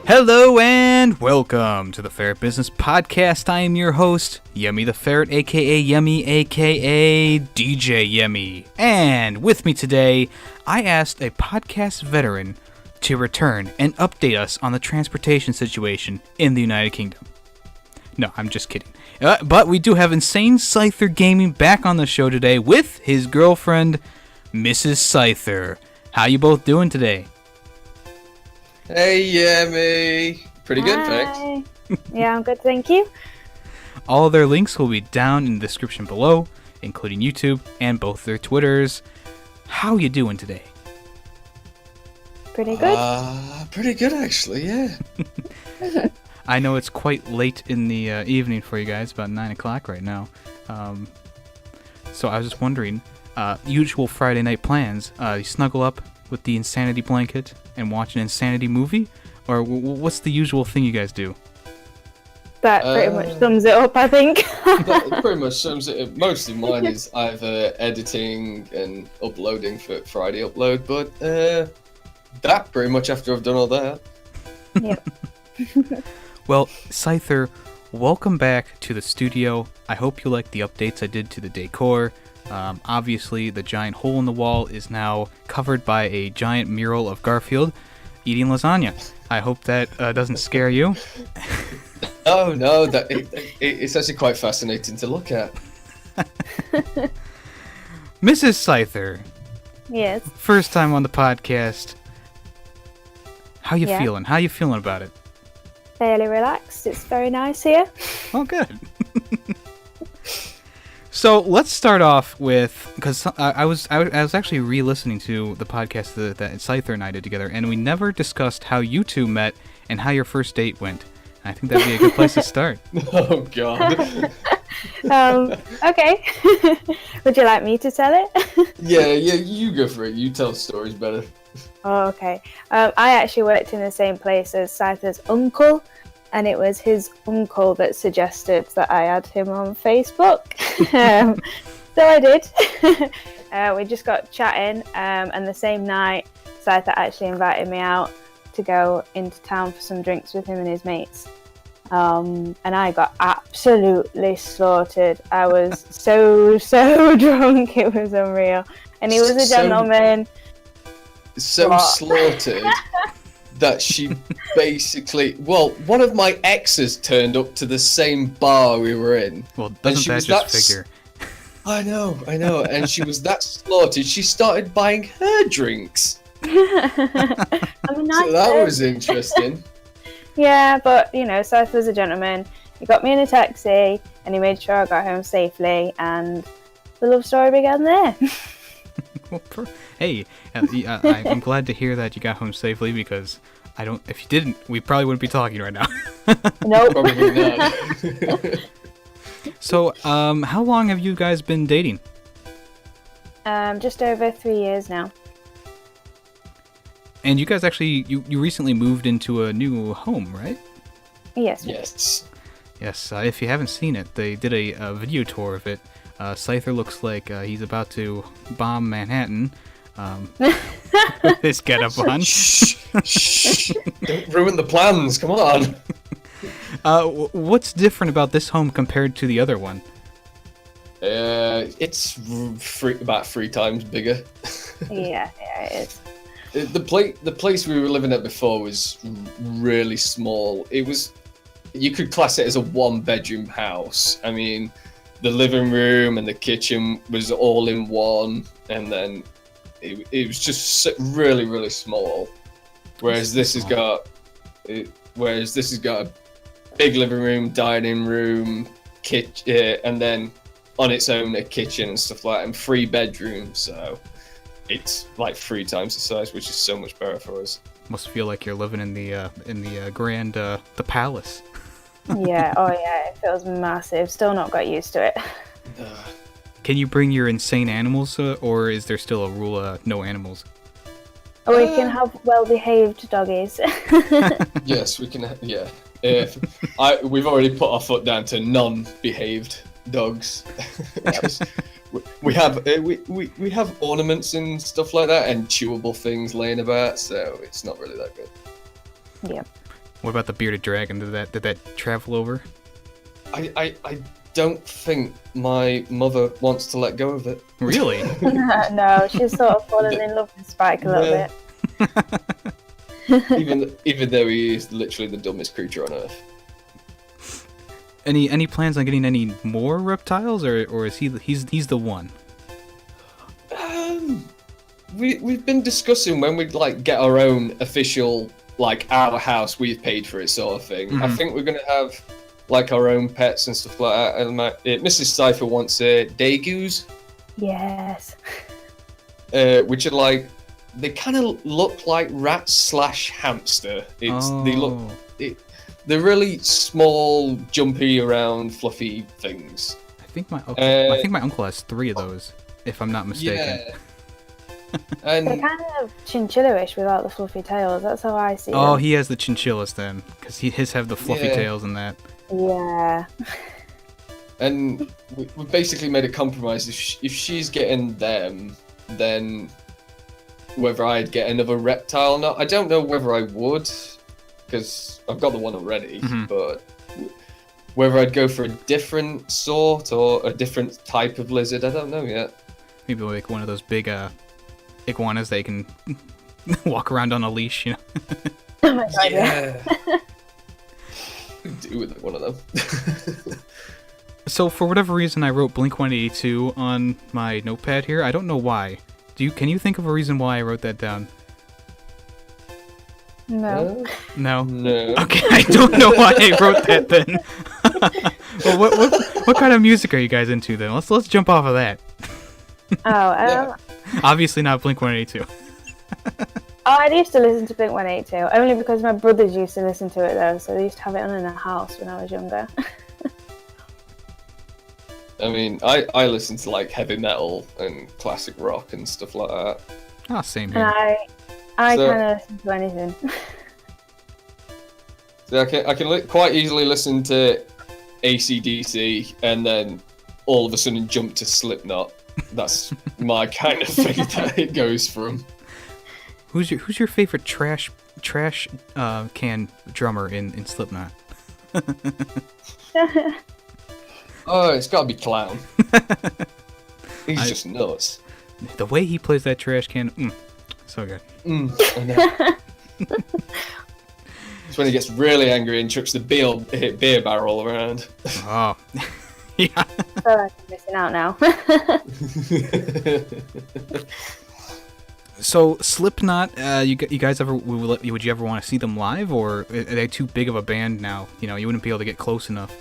Hello and welcome to the Ferret Business Podcast. I am your host, Yemmy the Ferret, aka Yemmy, aka DJ Yemmy. And with me today, I asked a podcast veteran to return and update us on the transportation situation in the United Kingdom. No, I'm just kidding. But we do have insane Syther Gaming back on the show today with his girlfriend, Mrs. Syther. How you both doing today? Hey, Yemmy. Pretty good, Hi. thanks. Yeah, I'm good, thank you. All their links will be down in the description below, including YouTube and both their Twitters. How you doing today? Pretty good. Pretty good, actually, yeah. I know it's quite late in the evening for you guys, about 9 o'clock right now. So I was just wondering, usual Friday night plans, you snuggle up with the Insanity blanket and watch an Insanity movie? Or what's the usual thing you guys do? That pretty much sums it up, I think. That pretty much sums it up. Most of mine is either editing and uploading for Friday upload, but that pretty much after I've done all that. Yep. Well, Syther, welcome back to the studio. I hope you like the updates I did to the decor. Obviously, the giant hole in the wall is now covered by a giant mural of Garfield eating lasagna. I hope that doesn't scare you. Oh no, it's actually quite fascinating to look at. Mrs. Syther, Yes. first time on the podcast. How you Yeah. feeling? How you feeling about it? Fairly relaxed. It's very nice here. Oh, good. So let's start off with, because I was actually re-listening to the podcast that Syther and I did together, and we never discussed how you two met and how your first date went. And I think that'd be a good place to start. Oh god. Okay. Would you like me to tell it? Yeah, you go for it. You tell stories better. Oh, okay. I actually worked in the same place as Syther's uncle, and it was his uncle that suggested that I add him on Facebook. So I did. We just got chatting, and the same night, Syther actually invited me out to go into town for some drinks with him and his mates. And I got absolutely slaughtered. I was so drunk, it was unreal. And he was a gentleman. So What? slaughtered that she basically, well, one of my exes turned up to the same bar we were in. Well, And doesn't she that was just figure? I know, and she was that slaughtered, she started buying her drinks. I'm a nice So that person. was interesting. Yeah, but you know, Syther was a gentleman. He got me in a taxi and he made sure I got home safely, and the love story began there. Well, hey, I'm glad to hear that you got home safely, because if you didn't, we probably wouldn't be talking right now. Nope. Probably not. So, how long have you guys been dating? Just over 3 years now. And you guys actually, you recently moved into a new home, right? Yes. Yes. Yes, if you haven't seen it, they did a video tour of it. Syther looks like he's about to bomb Manhattan with his getup on. Shh. Don't ruin the plans, come on. What's different about this home compared to the other one? It's about 3 times bigger. Yeah, it is. The place we were living at before was really small. You could class it as a 1-bedroom house. I mean, the living room and the kitchen was all in one, and then it was just really small. Whereas this has got a big living room, dining room, kitchen, and then on its own a kitchen and stuff like that, and 3 bedrooms. So it's like 3 times the size, which is so much better for us. Must feel like you're living in the grand the palace. Yeah, oh yeah, it feels massive. Still not got used to it. Can you bring your insane animals, or is there still a rule no animals? Oh, we can have well-behaved doggies. Yes, we can. Yeah, we've already put our foot down to non-behaved dogs. We have ornaments and stuff like that, and chewable things laying about, so it's not really that good. Yeah. What about the bearded dragon? Did that travel over? I don't think my mother wants to let go of it. Really? No, she's sort of fallen in love with Spike a little bit. even though he is literally the dumbest creature on Earth. Any plans on getting any more reptiles, or is he's the one? We've been discussing when we'd like get our own official, like our house, we've paid for it sort of thing. Mm-hmm. I think we're gonna have like our own pets and stuff like that. And Mrs. Syther wants dagoos. Yes. Which are like, they kind of look like rats / hamster. They're really small, jumpy around, fluffy things. I think my uncle has 3 of those, if I'm not mistaken. Yeah. And They're kind of chinchilla-ish without the fluffy tails. That's how I see Oh, them. he has the chinchillas then, because his have the fluffy tails and that. Yeah. And we basically made a compromise. If she's getting them, then whether I'd get another reptile or not, I don't know whether I would, because I've got the one already, but whether I'd go for a different sort or a different type of lizard, I don't know yet. Maybe like one of those big iguanas that you can walk around on a leash, you know? Oh my god, yeah. Do with one of them. So for whatever reason, I wrote Blink-182 on my notepad here. I don't know why. Can you think of a reason why I wrote that down? No. No. No. Okay, I don't know why I wrote that then. Well, what kind of music are you guys into then? Let's jump off of that. Obviously not Blink-182. I used to listen to Blink-182 only because my brothers used to listen to it though, so they used to have it on in the house when I was younger. I mean, I listen to like heavy metal and classic rock and stuff like that. Ah, same here. And I kind of listen to anything. So I can quite easily listen to AC/DC and then all of a sudden jump to Slipknot. That's my kind of thing that it goes from. Who's your favorite trash can drummer in Slipknot? Oh, it's got to be Clown. He's just nuts. The way he plays that trash can, so good. I know. It's when he gets really angry and chucks the beer barrel around. Oh, yeah. I feel like I'm missing out now. So Slipknot, you guys would you ever want to see them live, or are they too big of a band now? You know, you wouldn't be able to get close enough.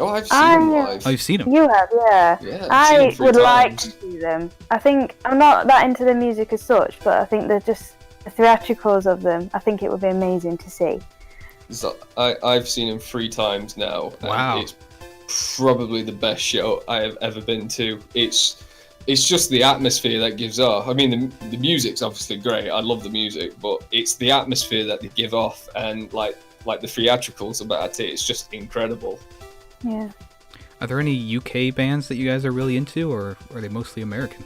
Oh, I've seen them live. Oh, you've seen them? You have, yeah. Yeah, I would like to see them. I think I'm not that into the music as such, but I think they're just the theatricals of them. I think it would be amazing to see. So I've seen them 3 times now. Wow. And it's probably the best show I have ever been to. It's just the atmosphere that gives off. I mean, the music's obviously great. I love the music, but it's the atmosphere that they give off, and like the theatricals about it. It's just incredible. Yeah. Are there any UK bands that you guys are really into, or are they mostly American?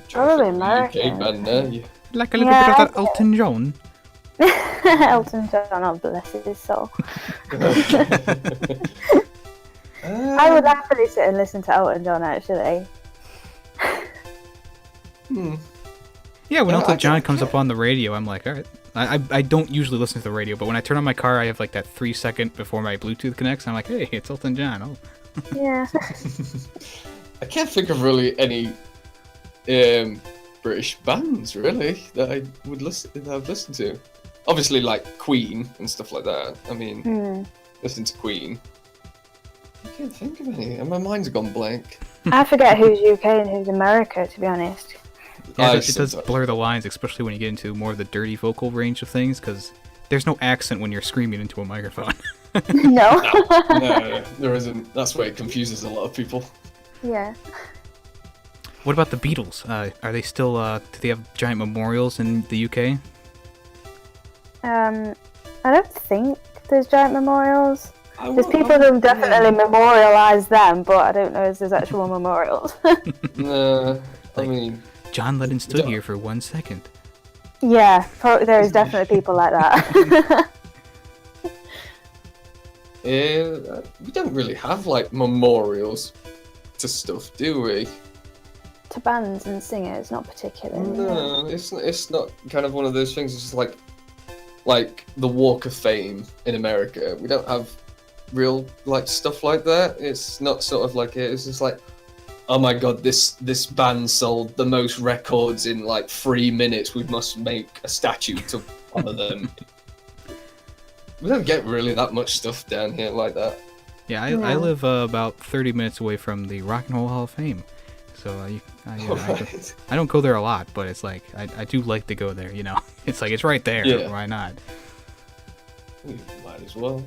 Probably American. UK band there. Yeah. Like a little bit of that Elton John. Elton John, oh bless his soul. I would happily sit and listen to Elton John, actually. Yeah, when Elton John comes up on the radio, I'm like, all right. I don't usually listen to the radio, but when I turn on my car, I have like that 3 second before my Bluetooth connects, and I'm like, hey, it's Elton John. Oh. Yeah. I can't think of really any British bands really that I've listened to. Obviously, like Queen and stuff like that. I mean, listen to Queen. I can't think of any, and my mind's gone blank. I forget who's UK and who's America, to be honest. Yeah, it does blur the lines, especially when you get into more of the dirty vocal range of things, because there's no accent when you're screaming into a microphone. No. No, there isn't. That's why it confuses a lot of people. Yeah. What about the Beatles? Are they still, do they have giant memorials in the UK? I don't think there's giant memorials. There's people who definitely memorialise them, but I don't know if there's actual memorials. No, I mean... John Lennon stood here for 1 second. Yeah, there is definitely people like that. We don't really have like memorials to stuff, do we? To bands and singers, not particularly. No, it's not kind of one of those things. It's just like the Walk of Fame in America. We don't have real like stuff like that. It's not sort of like it's just like, oh my god, this band sold the most records in like 3 minutes. We must make a statue to honor them. We don't get really that much stuff down here like that. Yeah, I live about 30 minutes away from the Rock and Roll Hall of Fame, so I don't go there a lot, but it's like I do like to go there. You know, it's like it's right there. Yeah. Why not? We might as well.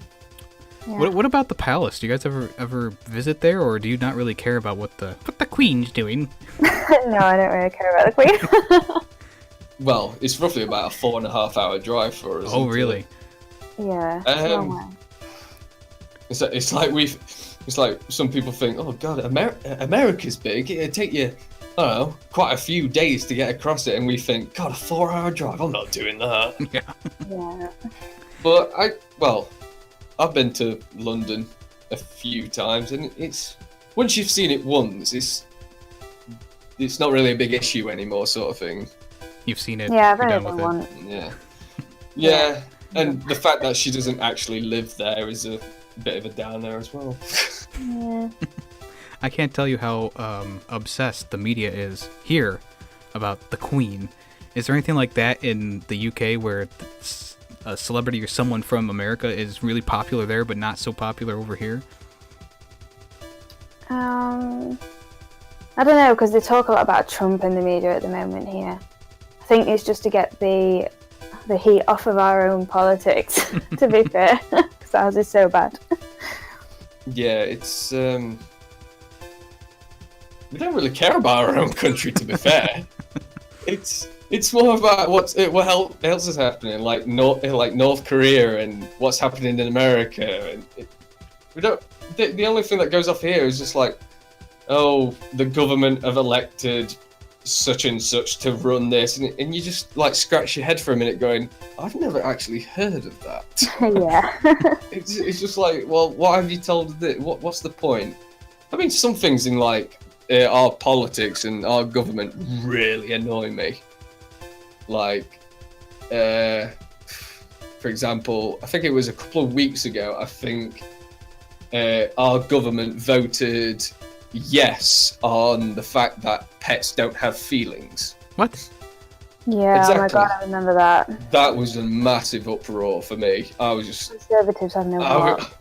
Yeah. What about the palace? Do you guys ever visit there, or do you not really care about what the Queen's doing? No, I don't really care about the Queen. Well, it's roughly about a 4.5 hour drive for us. Oh, really? Yeah. Long way. It's like some people think, oh god, America's big. It'd take you, I don't know, quite a few days to get across it, and we think, god, a 4-hour drive. I'm not doing that. Yeah. Yeah. But I've been to London a few times, and it's once you've seen it once, it's not really a big issue anymore, sort of thing. You've seen it. Yeah, I've you're only done been with one. Yeah. Yeah, and the fact that she doesn't actually live there is a bit of a downer as well. Yeah. I can't tell you how obsessed the media is here about the Queen. Is there anything like that in the UK where a celebrity or someone from America is really popular there but not so popular over here? I don't know, because they talk a lot about Trump in the media at the moment here. I think it's just to get the heat off of our own politics, to be fair, because ours is so bad. Yeah, it's we don't really care about our own country, to be fair. It's more about what else is happening, like North Korea and what's happening in America, and we don't. The only thing that goes off here is just like, oh, the government have elected such and such to run this, and you just like scratch your head for a minute, going, I've never actually heard of that. Yeah. It's just like, well, what have you told? What's the point? I mean, some things in like our politics and our government really annoy me. Like, for example, I think it was a couple of weeks ago, I think our government voted yes on the fact that pets don't have feelings. What? Yeah, Exactly. Oh my god, I remember that. That was a massive uproar for me. I was just... Conservatives have no heart.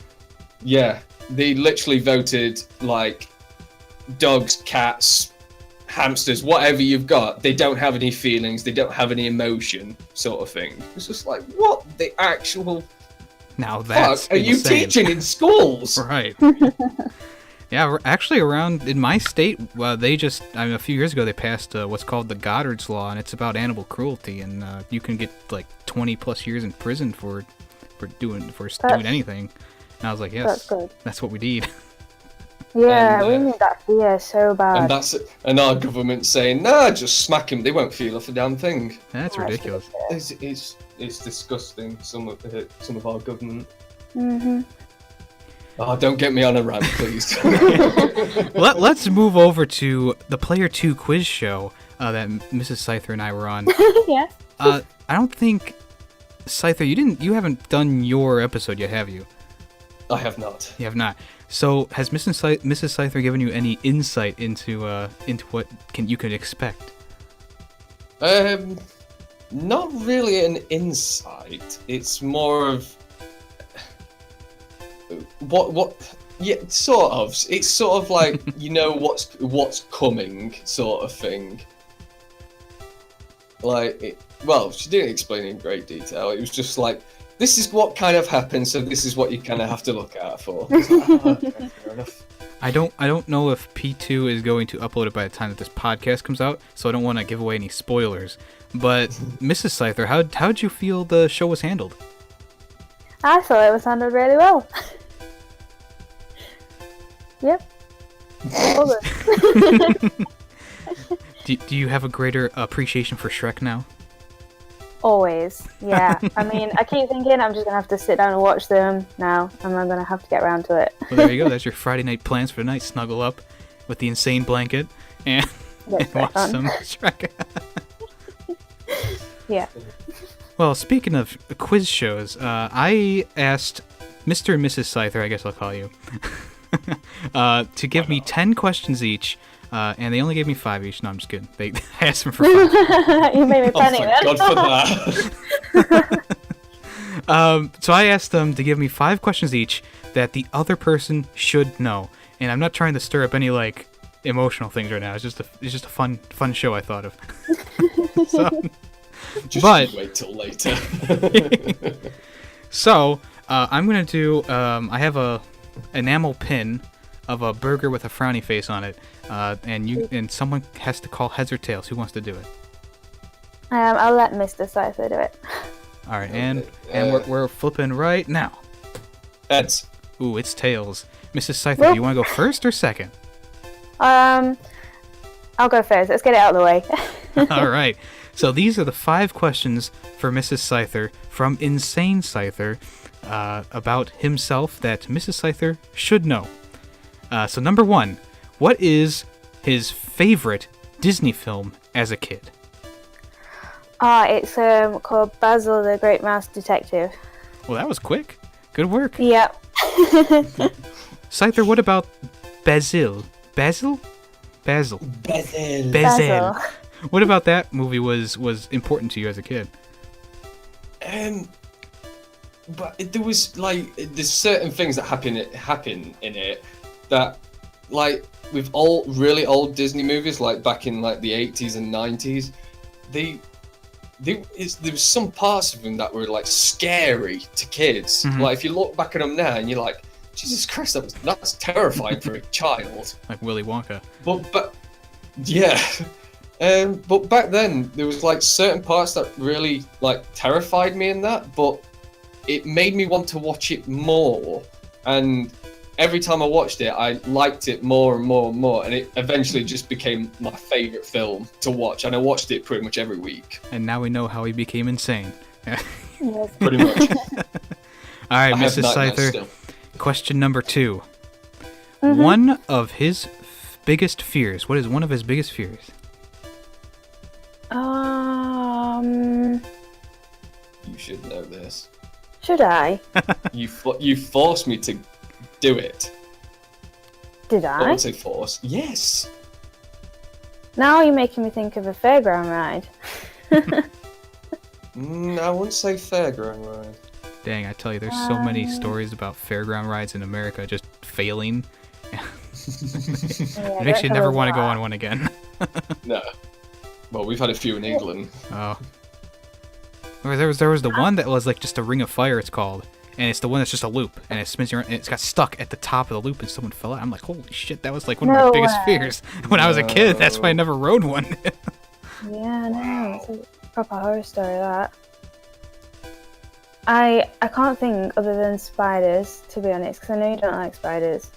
Yeah, they literally voted like dogs, cats, hamsters, whatever you've got, they don't have any feelings, they don't have any emotion, sort of thing. It's just like, what the actual Now that's fuck are you insane. teaching in schools? Right. Yeah, actually, around in my state, a few years ago they passed what's called the Goddard's Law, and it's about animal cruelty, and you can get like 20 plus years in prison for doing anything. And I was like, yes, That's good. that's what we need. Yeah, And, we need that fear so bad. And our government saying, nah, just smack them, they won't feel off a damn thing. That's ridiculous. It's disgusting, some of our government. Mm-hmm. Oh, don't get me on a rant, please. Let's move over to the Player 2 quiz show that Mrs. Syther and I were on. Yeah. I don't think, Syther, you haven't done your episode yet, have you? I have not. You have not. So has Mrs. Syther given you any insight into what you can expect? Not really an insight. It's more of what. Yeah, sort of. It's sort of like you know what's coming, sort of thing. Like, she didn't explain in great detail. It was just like, this is what kind of happens, so this is what you kind of have to look out for. Okay, fair enough. I don't know if P2 is going to upload it by the time that this podcast comes out, so I don't want to give away any spoilers. But Mrs. Syther, how'd you feel the show was handled? I thought it was handled really well. Yep. All good. Do you have a greater appreciation for Shrek now? Always, yeah. I mean, I keep thinking I'm just going to have to sit down and watch them now, and I'm going to have to get around to it. Well, there you go. That's your Friday night plans for the night. Snuggle up with the insane blanket and watch some Shrek. Yeah. Well, speaking of quiz shows, I asked Mr. and Mrs. Syther, I guess I'll call you, to give me 10 questions each, and they only gave me 5 each. No, I'm just kidding. They asked them for 5. You made me panic then. God for that. So I asked them to give me 5 questions each that the other person should know. And I'm not trying to stir up any, like, emotional things right now. It's just a fun show I thought of. Just wait till later. So, I'm going to do, I have a enamel pin of a burger with a frowny face on it, and someone has to call heads or tails. Who wants to do it? I'll let Mr. Syther do it. All right, and we're flipping right now. Heads. Ooh, it's tails. Mrs. Syther, do you want to go first or second? I'll go first. Let's get it out of the way. All right. So these are the 5 questions for Mrs. Syther from Insane Syther about himself that Mrs. Syther should know. So number 1, what is his favorite Disney film as a kid? It's called Basil the Great Mouse Detective. Well, that was quick. Good work. Yep. Syther, what about Basil? Basil. What about that movie was important to you as a kid? But there was like there's certain things that happen in it that, like, with all really old Disney movies, like back in like the 80s and 90s, there was some parts of them that were like scary to kids. Mm-hmm. Like if you look back at them now and you're like, Jesus Christ, that's terrifying for a child. Like Willy Wonka. But yeah. But back then there was like certain parts that really like terrified me in that, but it made me want to watch it more, and every time I watched it I liked it more and more and more, and it eventually just became my favourite film to watch, and I watched it pretty much every week. And now we know how he became insane. Pretty much. All right, Mrs. Syther, question number 2. Mm-hmm. One of his biggest fears. What is one of his biggest fears? You should know this. Should I? You forced me to do it. Did I? I won't say force. Yes. Now you're making me think of a fairground ride. I wouldn't say fairground ride. Dang, I tell you, there's so many stories about fairground rides in America just failing. It makes you never want to go on one again. No. Well, we've had a few in England. Oh. Or there was the one that was like just a ring of fire, it's called. And it's the one that's just a loop, and it spins around, and it's got stuck at the top of the loop, and someone fell out. I'm like, holy shit, that was like one of my biggest fears when I was a kid. That's why I never rode one. Yeah, no, it's a proper horror story, that. I can't think other than spiders, to be honest, because I know you don't like spiders.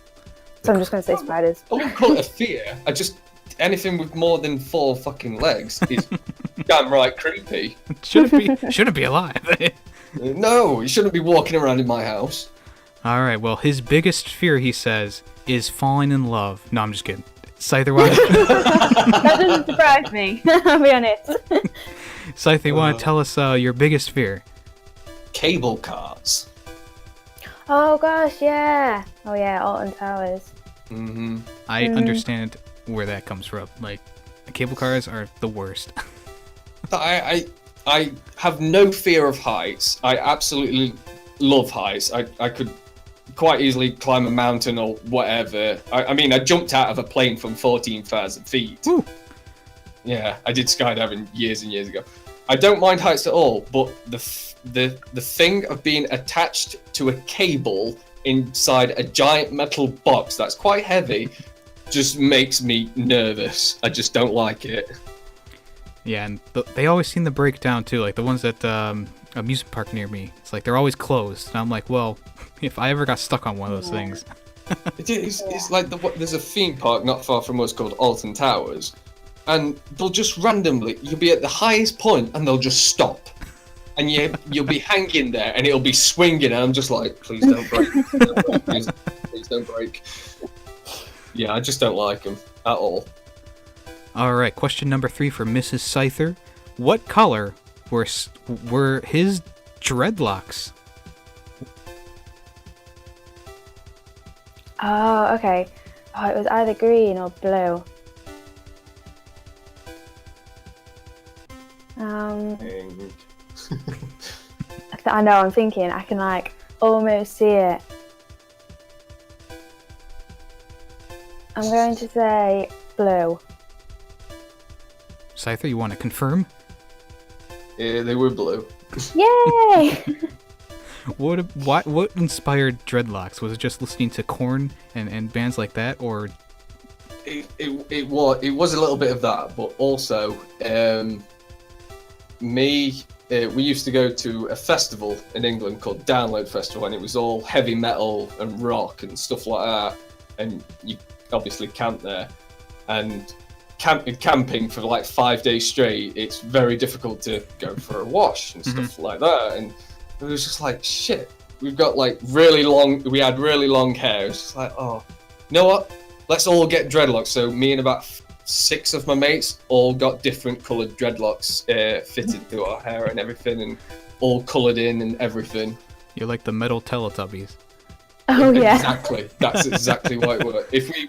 So I'm just going to say spiders. I wouldn't call it a fear. Anything with more than 4 fucking legs is damn right creepy. Shouldn't be alive. No, you shouldn't be walking around in my house. All right, well, his biggest fear, he says, is falling in love. No, I'm just kidding. Syther, that doesn't surprise me, I'll be honest. Syther, you want to tell us your biggest fear? Cable cars. Oh gosh, yeah. Oh yeah, Alton Towers. Mm-hmm. I understand where that comes from. Like, cable cars are the worst. I have no fear of heights. I absolutely love heights. I could quite easily climb a mountain or whatever. I mean, I jumped out of a plane from 14,000 feet. Woo. Yeah, I did skydiving years and years ago. I don't mind heights at all, but the thing of being attached to a cable inside a giant metal box that's quite heavy just makes me nervous. I just don't like it. Yeah, and they always seem to break down too. Like the ones at amusement park near me, it's like they're always closed. And I'm like, well, if I ever got stuck on one of those things. It's like there's a theme park not far from us called Alton Towers, and they'll just randomly, you'll be at the highest point and they'll just stop. and you'll be hanging there, and it'll be swinging, and I'm just like, please don't break. Please don't break. Yeah, I just don't like them at all. All right, question number 3 for Mrs. Syther. What color were his dreadlocks? Oh, okay. Oh, it was either green or blue. I know, I'm thinking, I can like almost see it. I'm going to say blue. Syther, you want to confirm? Yeah, they were blue. Yay! What inspired dreadlocks? Was it just listening to Korn and bands like that, or? It was a little bit of that, but also we used to go to a festival in England called Download Festival, and it was all heavy metal and rock and stuff like that, and you obviously camp there, and camping for like 5 days straight, it's very difficult to go for a wash and stuff like that, and it was just like, shit, we had really long hair. It's just like, oh, you know what, let's all get dreadlocks. So me and about 6 of my mates all got different coloured dreadlocks fitted to our hair and everything, and all coloured in and everything. You're like the metal Teletubbies. Oh yeah. Exactly. That's exactly what it was. If we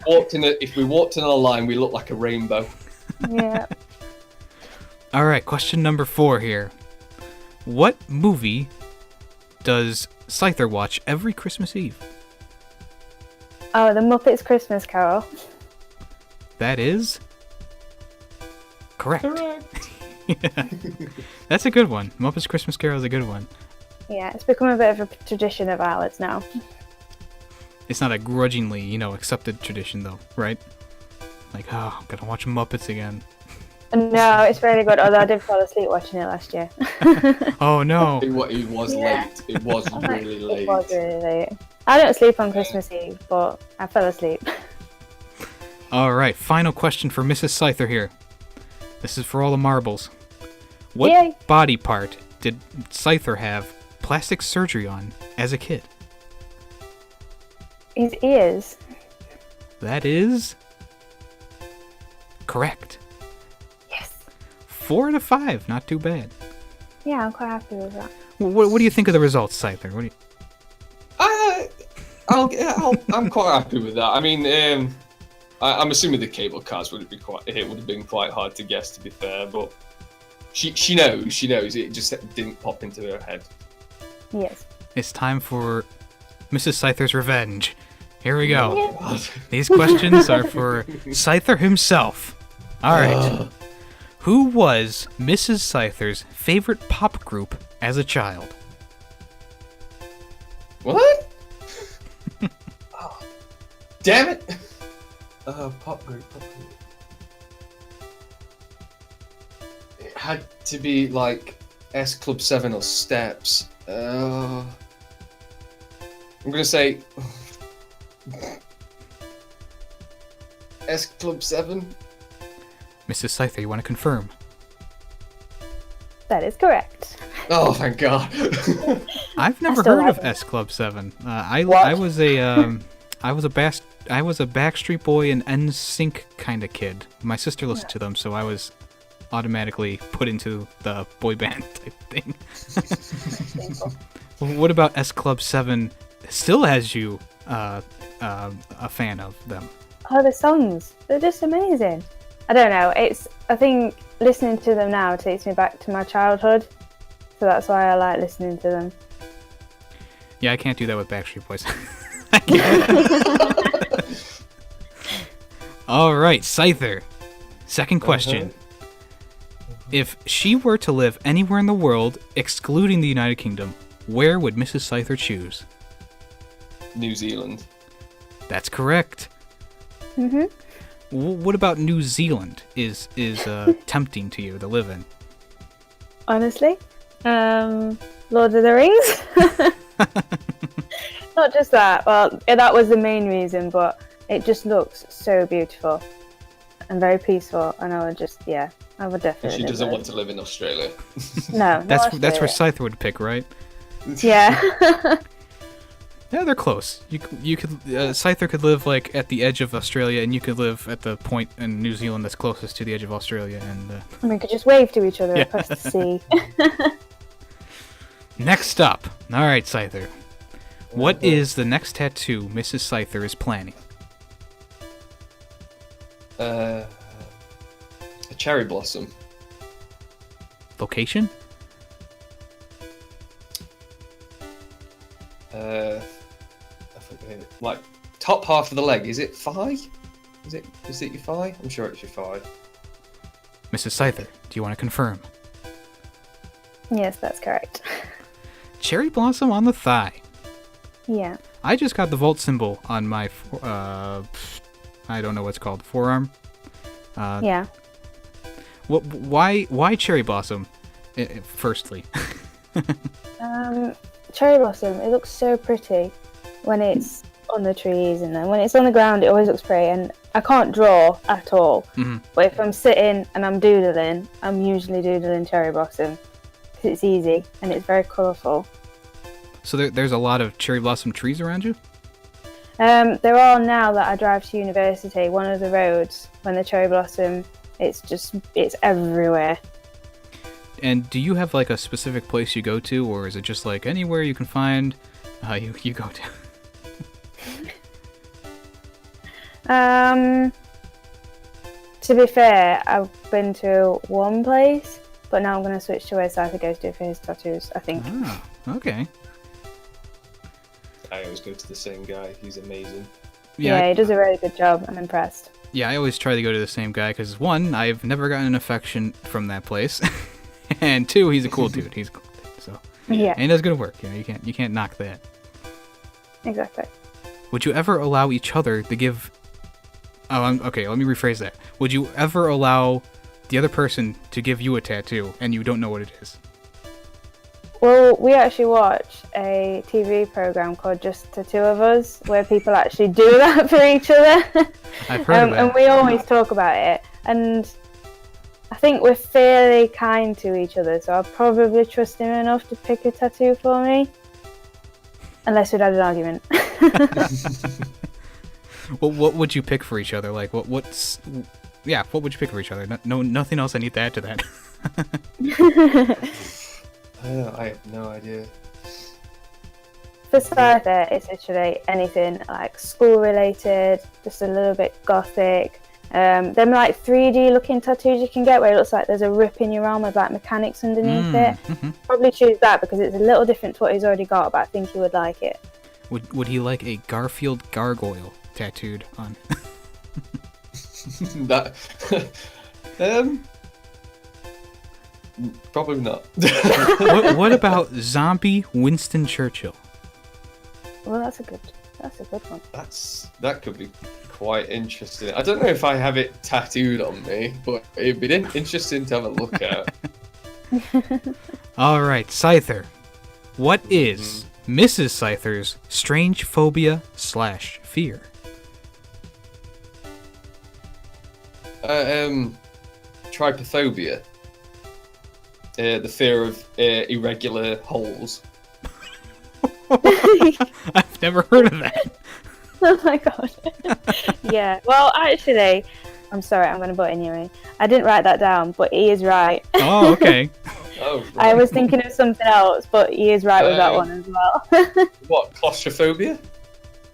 walked in a line, we looked like a rainbow. Yeah. All right, question number 4 here. What movie does Syther watch every Christmas Eve? Oh, The Muppets Christmas Carol. That is correct. Yeah. That's a good one. Muppets Christmas Carol is a good one. Yeah, it's become a bit of a tradition of ours now. It's not a grudgingly, accepted tradition though, right? Like, oh, gotta watch Muppets again. No, it's really good, although I did fall asleep watching it last year. Oh no. It was late. It was really late. It was really late. I don't sleep on Christmas Eve, but I fell asleep. All right, final question for Mrs. Syther here. This is for all the marbles. What Yay. body part did Syther have plastic surgery on as a kid? His ears. That is correct. Yes. 4 out of 5, not too bad. Yeah, I'm quite happy with that. What do you think of the results, Syther? What do you... I'm quite happy with that. I mean, I'm assuming the cable cars would have been quite hard to guess, to be fair, but she knows. It just didn't pop into her head. Yes. It's time for Mrs. Syther's revenge. Here we go. Yeah. These questions are for Syther himself. All right. Who was Mrs. Syther's favorite pop group as a child? What? Oh, damn it! Pop group. It had to be like S Club 7 or Steps. I'm gonna say S Club 7. Mrs. Syther, you want to confirm? That is correct. Oh, thank God. I've never still heard like of it. S Club 7. I What? was a Backstreet Boy and NSYNC kind of kid. My sister listened to them, so I was automatically put into the boy band type thing. What about S Club 7 still has you a fan of them? Oh, the songs. They're just amazing. I don't know. I think listening to them now takes me back to my childhood. So that's why I like listening to them. Yeah, I can't do that with Backstreet Boys. All right, Syther. Second question. If she were to live anywhere in the world, excluding the United Kingdom, where would Mrs. Syther choose? New Zealand. That's correct. Mm-hmm. What about New Zealand is tempting to you to live in? Honestly, Lord of the Rings. Not just that. Well, that was the main reason, but it just looks so beautiful and very peaceful, and I would just, I would definitely. She do doesn't both. want to live in Australia. No, That's not where Australia. Syther would pick, right? Yeah. Yeah, they're close. You could Syther could live like at the edge of Australia, and you could live at the point in New Zealand that's closest to the edge of Australia. And And we could just wave to each other Yeah. across the sea. next up, all right, Syther, what is the next tattoo Mrs. Syther is planning? A cherry blossom. Location? I forget. Like top half of the leg. Is it thigh? Is it your thigh? I'm sure it's your thigh. Mrs. Syther, do you want to confirm? Yes, that's correct. Cherry blossom on the thigh. Yeah. I just got the Volt symbol on my, I don't know what's called, forearm. Yeah. Why cherry blossom? Firstly. Cherry blossom, it looks so pretty when it's on the trees, and then when it's on the ground, it always looks pretty. And I can't draw at all, but if I'm sitting and I'm doodling, I'm usually doodling cherry blossom because it's easy and it's very colourful. So there's a lot of cherry blossom trees around you? There are now that I drive to university. One of the roads, when the cherry blossom, it's everywhere. And do you have like a specific place you go to, or is it just like anywhere you can find, you go to? To be fair, I've been to one place, but now I'm going to switch to where Syther goes to for his tattoos, I think. Oh, okay. I always go to the same guy. He's amazing. Yeah, he does a really good job. I'm impressed. Yeah, I always try to go to the same guy because one, I've never gotten an affection from that place, and two, he's a cool dude. He's a cool dude, so Yeah, and he does good work. You know, you can't knock that. exactly. Would you ever allow each other to give? Oh, okay. Let me rephrase that. Would you ever allow the other person to give you a tattoo and you don't know what it is? Well, we actually watch a TV program called Just the Two of Us, where people actually do that for each other. I've heard of that. And we always talk about it. And I think we're fairly kind to each other, so I'll probably trust him enough to pick a tattoo for me. Unless we'd had an argument. Well, what would you pick for each other? Like, what would you pick for each other? No, nothing else I need to add to that. I have no idea. For Syther, it's literally anything like school related, just a little bit gothic. Them like 3D looking tattoos you can get where it looks like there's a rip in your arm with like mechanics underneath it. Mm-hmm. Probably choose that because it's a little different to what he's already got, but I think he would like it. Would he like a Garfield gargoyle tattooed on? That. Probably not. what about zombie Winston Churchill? Well, that's a good one. That could be quite interesting. I don't know if I have it tattooed on me, but it'd be interesting to have a look at. All right, Syther. What is Mrs. Syther's strange phobia / fear? Trypophobia. The fear of irregular holes. I've never heard of that. Oh my god. Yeah. Well, actually, I'm sorry, I'm going to butt in Yemmy. I didn't write that down, but he is right. Oh, okay. Oh, right. I was thinking of something else, but he is right with that one as well. What, claustrophobia?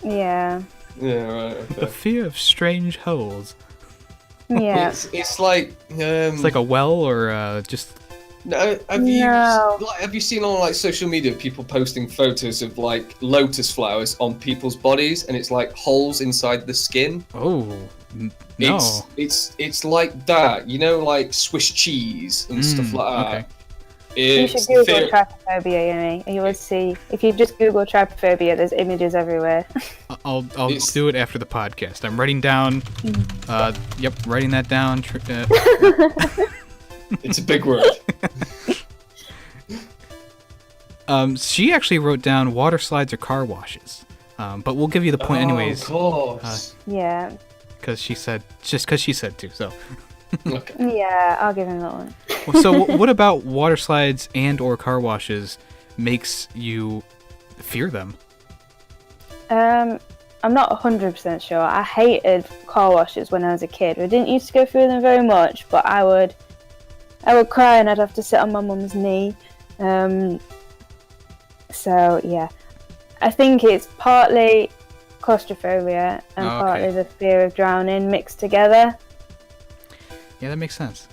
Yeah. Yeah, right. The Okay. fear of strange holes. Yeah. It's like It's like a well or just... No, have you seen on like social media people posting photos of like lotus flowers on people's bodies and it's like holes inside the skin? Oh, no. It's like that, you know, like Swiss cheese and stuff like that. Okay. You should Google trypophobia, Yemmy, and you will see. If you just Google trypophobia, there's images everywhere. I'll do it after the podcast. I'm writing down... writing that down. It's a big word. Yeah. She actually wrote down water slides or car washes. But we'll give you the point anyways. Of course. Yeah. Because she said to, so. Okay. Yeah, I'll give him that one. Well, so what about water slides and or car washes makes you fear them? I'm not 100% sure. I hated car washes when I was a kid. We didn't used to go through them very much, but I would cry and I'd have to sit on my mum's knee. So yeah, I think it's partly claustrophobia and partly the fear of drowning mixed together. Yeah, that makes sense.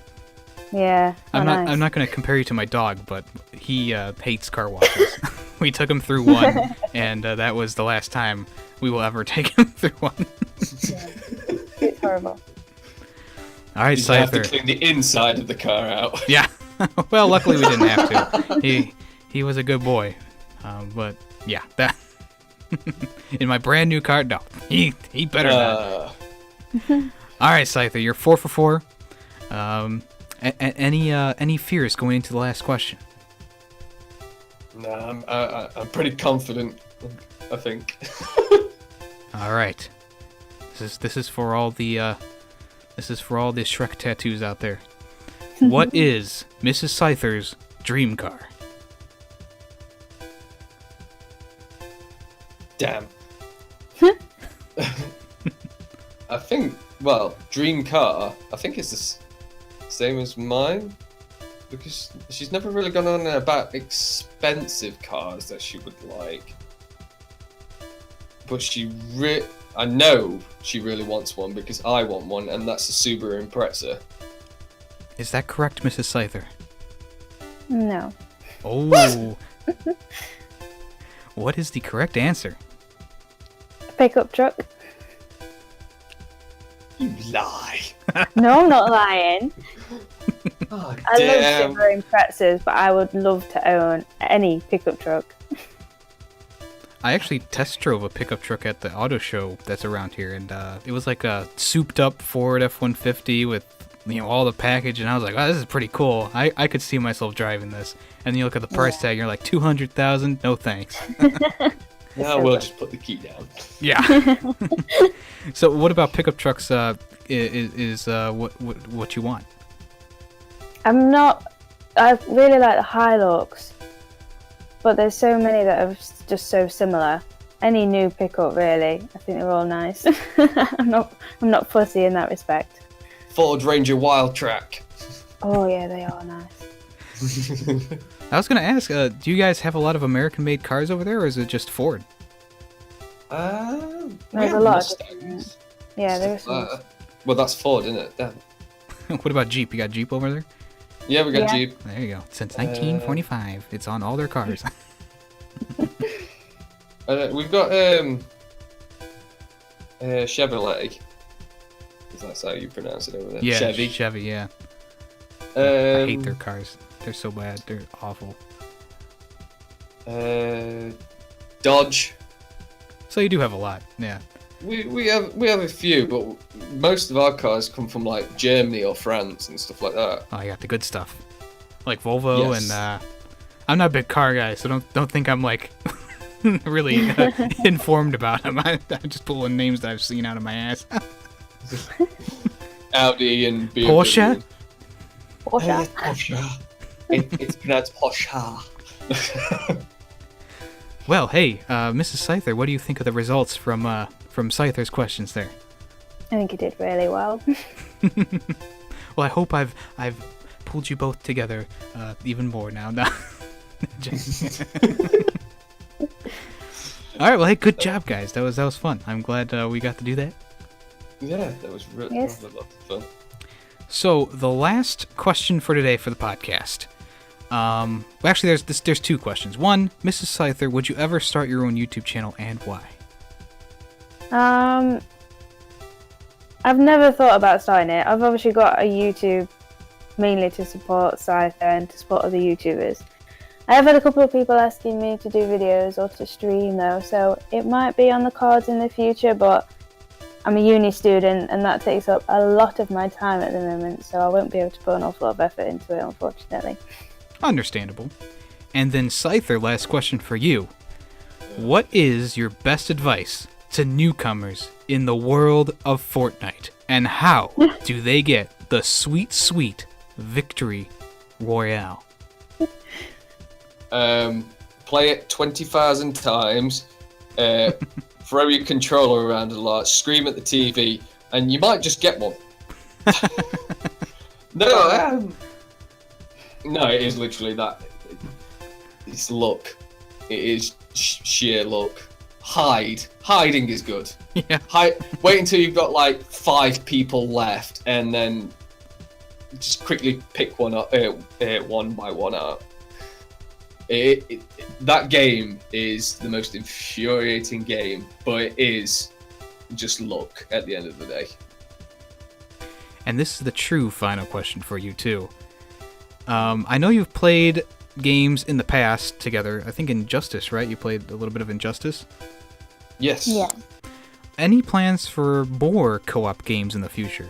Yeah. I'm not going to compare you to my dog, but he hates car washes. We took him through one, and that was the last time we will ever take him through one. Yeah. It's horrible. All right, You have to Syther. clean the inside of the car out. Yeah. Well, luckily we didn't have to. He was a good boy. But yeah, that in my brand new car, no, he better not. All right, Syther, you're 4 for 4. Any fears going into the last question? No, I'm pretty confident. I think. All right. This is for all the Shrek tattoos out there. What is Mrs. Syther's dream car? Damn. I think. Well, dream car. I think it's the same as mine, because she's never really gone on about expensive cars that she would like. But I know she really wants one because I want one, and that's a Subaru Impreza. Is that correct, Mrs. Syther? No. Oh. What is the correct answer? Pickup truck. You lie. No, I'm not lying. Oh, I damn. love Syther Imprezas, but I would love to own any pickup truck. I actually test drove a pickup truck at the auto show that's around here, and it was like a souped-up Ford F-150 with all the package, and I was like, "Oh, this is pretty cool. I could see myself driving this." And then you look at the price tag, and you're like, $200,000? No thanks. Now we'll just put the key down. Yeah. So, what about pickup trucks? Is what you want? I really like the Hilux, but there's so many that are just so similar. Any new pickup, really. I think they're all nice. I'm not fussy in that respect. Ford Ranger Wild Track. Oh yeah, they are nice. I was gonna ask, do you guys have a lot of American-made cars over there, or is it just Ford? There's a lot of different. Yeah, there's some. Well, that's Ford, isn't it? Damn. What about Jeep? You got Jeep over there? Yeah, we got Yeah. Jeep. There you go. Since 1945, it's on all their cars. We've got Chevrolet. If that's how you pronounce it over there. Yeah, Chevy. Yeah. I hate their cars. They're so bad. They're awful. Dodge. So you do have a lot, yeah. We have a few, but most of our cars come from like Germany or France and stuff like that. Oh, I got the good stuff, like Volvo, Yes. and I'm not a big car guy, so don't think I'm like really informed about them. I'm just pulling names that I've seen out of my ass. Audi and BMW. Porsche? Porsche. Porsche. It's pronounced Porsche. Well, hey, Mrs. Syther, what do you think of the results from Syther's questions there? I think you did really well. Well, I hope I've pulled you both together even more now. No. All right, well, hey, good job, guys. That was fun. I'm glad we got to do that. Yeah, that was really Yes. a lot of fun. So the last question for today for the podcast. Well, actually, there's two questions. One, Mrs. Syther, would you ever start your own YouTube channel, and why? I've never thought about starting it. I've obviously got a YouTube mainly to support Syther and to support other YouTubers. I have had a couple of people asking me to do videos or to stream though, so it might be on the cards in the future, but I'm a uni student and that takes up a lot of my time at the moment, so I won't be able to put an awful lot of effort into it, unfortunately. Understandable. And then Syther, last question for you. What is your best advice to newcomers in the world of Fortnite, and how do they get the sweet, sweet Victory Royale? Play it 20,000 times, throw your controller around a lot, scream at the TV, and you might just get one. No, it is literally that. It's luck. It is sheer luck. Hiding is good. Yeah. Wait until you've got like 5 people left, and then just quickly pick one up, one by one up. That game is the most infuriating game, but it is just luck at the end of the day. And this is the true final question for you, too. I know you've played games in the past together. I think Injustice, right? You played a little bit of Injustice? Yes. Yeah. Any plans for more co-op games in the future?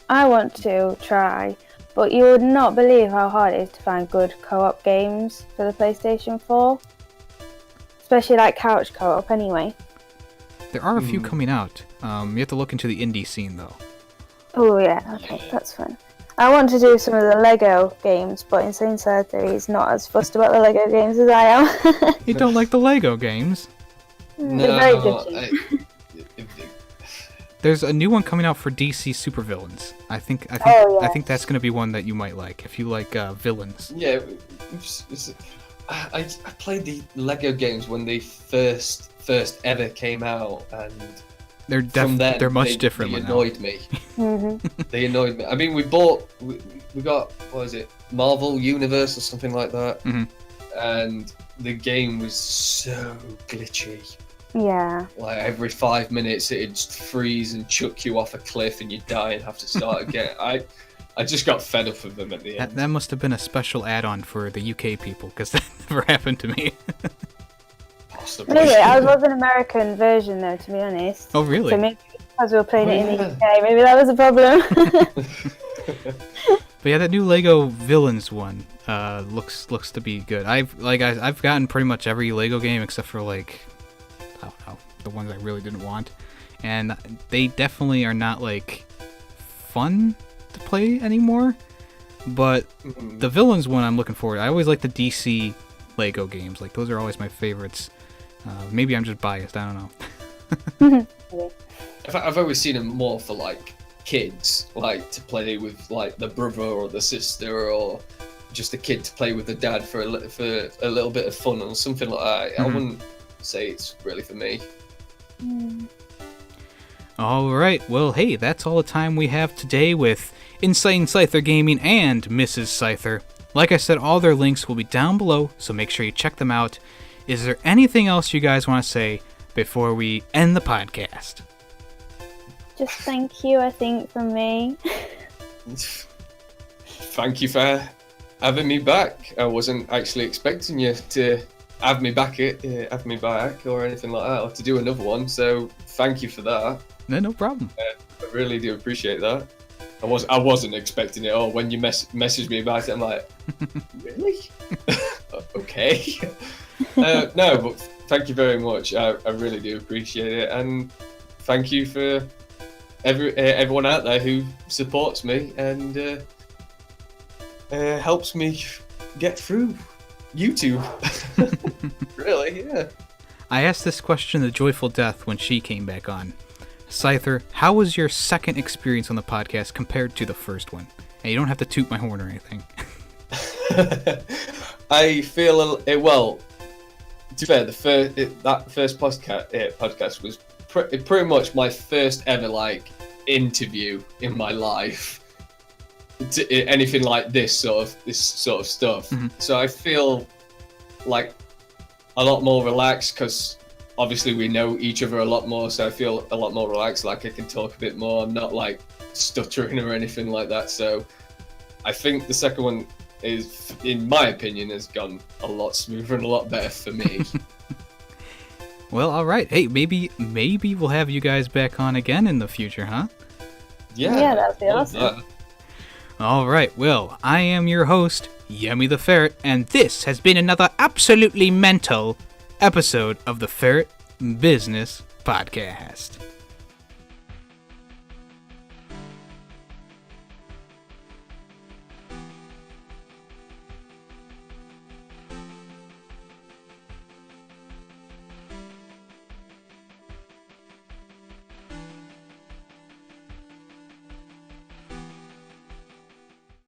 I want to try, but you would not believe how hard it is to find good co-op games for the PlayStation 4. Especially like couch co-op anyway. There are a few coming out. You have to look into the indie scene, though. Oh yeah, okay, that's fun. I want to do some of the Lego games, but Insane Syther is not as fussed about the Lego games as I am. You don't like the Lego games? They're very judgy. There's a new one coming out for DC Supervillains. I think that's going to be one that you might like if you like villains. Yeah, I played the Lego games when they first ever came out, and they're much different. They annoyed me. They annoyed me. I mean, we got what was it, Marvel Universe or something like that, and the game was so glitchy. Yeah. Like every 5 minutes, it'd freeze and chuck you off a cliff, and you'd die and have to start again. I just got fed up with them at the end. That must have been a special add-on for the UK people, because that never happened to me. Possibly. Really, I was an American version though, to be honest. Oh, really? So maybe because we were playing it in the UK, maybe that was a problem. But yeah, that new Lego Villains one looks to be good. I've gotten pretty much every Lego game except for like, I don't know, the ones I really didn't want, and they definitely are not like fun to play anymore. But the Villains one I'm looking forward. I always like the DC Lego games. Like those are always my favorites. Maybe I'm just biased. I don't know. I've always seen them more for like kids, like to play with like the brother or the sister, or just a kid to play with the dad for a little bit of fun or something like that. I wouldn't say it's really for me. All right. Well, hey, that's all the time we have today with Insane Syther Gaming and Mrs. Syther. Like I said, all their links will be down below, so make sure you check them out. Is there anything else you guys want to say before we end the podcast? Just thank you, I think, from me. Thank you for having me back. I wasn't actually expecting you to have me back or anything like that, or to do another one. So thank you for that. No problem. I really do appreciate that. I wasn't expecting it. Oh, when you messaged me about it, I'm like, really? Okay. No, but thank you very much. I really do appreciate it, and thank you for everyone out there who supports me and helps me get through YouTube. Really, yeah. I asked this question to Joyful Death when she came back on. Syther, how was your second experience on the podcast compared to the first one? And you don't have to toot my horn or anything. I feel well. To be fair, that first podcast was pretty much my first ever like interview in my life. Anything like this sort of stuff. So I feel like a lot more relaxed because obviously we know each other a lot more. So I feel a lot more relaxed, like I can talk a bit more. I'm not like stuttering or anything like that. So I think the second one is, in my opinion, has gone a lot smoother and a lot better for me. Well, all right. Hey, maybe we'll have you guys back on again in the future, huh? Yeah, that'd be awesome. All right. Well, I am your host, Yemmy the Ferret, and this has been another absolutely mental episode of the Ferret Business Podcast.